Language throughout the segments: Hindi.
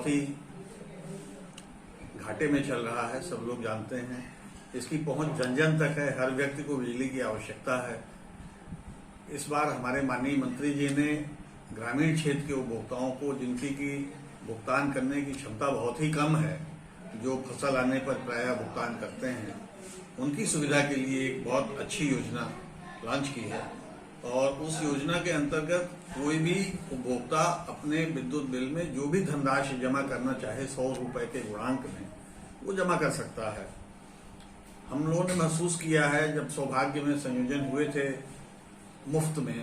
बहुत ही घाटे में चल रहा है, सब लोग जानते हैं। इसकी पहुंच जन जन तक है, हर व्यक्ति को बिजली की आवश्यकता है। इस बार हमारे माननीय मंत्री जी ने ग्रामीण क्षेत्र के उपभोक्ताओं को, जिनकी की भुगतान करने की क्षमता बहुत ही कम है, जो फसल आने पर प्रायः भुगतान करते हैं, उनकी सुविधा के लिए एक बहुत अच्छी योजना लॉन्च की है। और उस योजना के अंतर्गत कोई भी उपभोक्ता अपने विद्युत बिल में जो भी धनराशि जमा करना चाहे 100 रुपए के गुणांक में, वो जमा कर सकता है। हम लोगों ने महसूस किया है, जब सौभाग्य में संयोजन हुए थे मुफ्त में,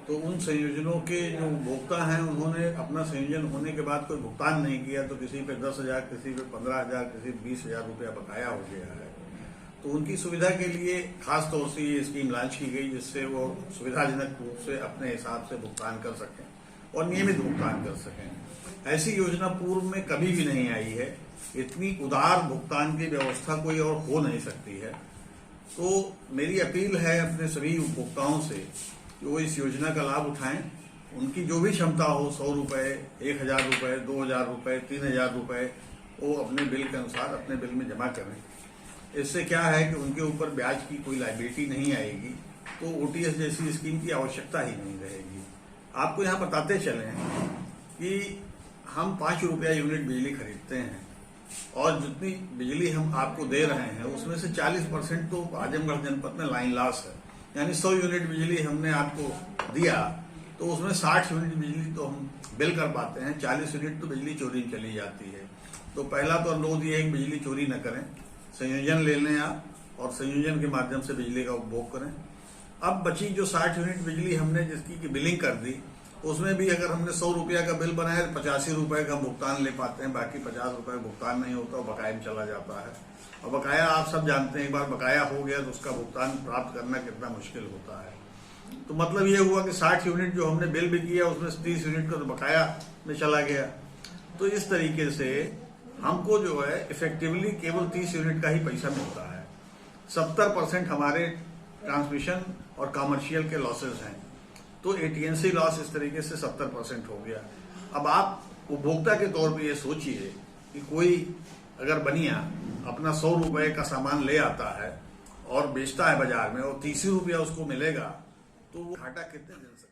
तो उन संयोजनों के जो उपभोक्ता हैं, उन्होंने अपना संयोजन होने के बाद कोई भुगतान नहीं किया, तो किसी पे 10,000, किसी पे 15,000, किसी पे 20,000 रुपया बकाया हो गया है। तो उनकी सुविधा के लिए खास तौर से ये स्कीम लॉन्च की गई, जिससे वो सुविधाजनक रूप से अपने हिसाब से भुगतान कर सकें और नियमित भुगतान कर सकें। ऐसी योजना पूर्व में कभी भी नहीं आई है। इतनी उदार भुगतान की व्यवस्था कोई और हो नहीं सकती है। तो मेरी अपील है अपने सभी उपभोक्ताओं से कि वो इस योजना का लाभ उठाएं। उनकी जो भी क्षमता हो, 100 रुपए, 1,000 रुपए, 2,000 रुपए, 3,000 रुपए, वो अपने बिल के अनुसार अपने बिल में जमा करें। इससे क्या है कि उनके ऊपर ब्याज की कोई लायबिलिटी नहीं आएगी, तो ओटीएस जैसी स्कीम की आवश्यकता ही नहीं रहेगी। आपको यहाँ बताते चलें कि हम 5 रुपया यूनिट बिजली खरीदते हैं, और जितनी बिजली हम आपको दे रहे हैं उसमें से 40% तो आजमगढ़ जनपद में लाइन लॉस है। यानी 100 यूनिट बिजली हमने आपको दिया, तो उसमें 60 यूनिट बिजली तो हम बिल कर पाते हैं, 40 यूनिट तो बिजली चोरी चली जाती है। तो पहला तो अनुरोध ये है कि बिजली चोरी न करें, संयोजन ले लें आप, और संयोजन के माध्यम से बिजली का उपभोग करें। अब बची जो 60 यूनिट बिजली हमने जिसकी की बिलिंग कर दी, उसमें भी अगर हमने 100 रुपया का बिल बनाया तो 85 रुपए का भुगतान ले पाते हैं, बाकी 50 रुपए भुगतान नहीं होता, बकाया में चला जाता है। और बकाया आप सब जानते हैं, एक बार बकाया हो गया तो उसका भुगतान प्राप्त करना कितना मुश्किल होता है। तो मतलब ये हुआ कि 60 यूनिट जो हमने बिल भी किया, उसमें 30 यूनिट का तो बकाया में चला गया। तो इस तरीके से हमको जो है इफेक्टिवली केवल 30 यूनिट का ही पैसा मिलता है। 70% हमारे ट्रांसमिशन और कमर्शियल के लॉसेज हैं। तो एटीएनसी लॉस इस तरीके से 70% हो गया। अब आप उपभोक्ता के तौर पे ये सोचिए कि कोई अगर बनिया अपना 100 रुपए का सामान ले आता है और बेचता है बाजार में, और 30 रुपया उसको मिलेगा, तो वो घाटा कितने दिन से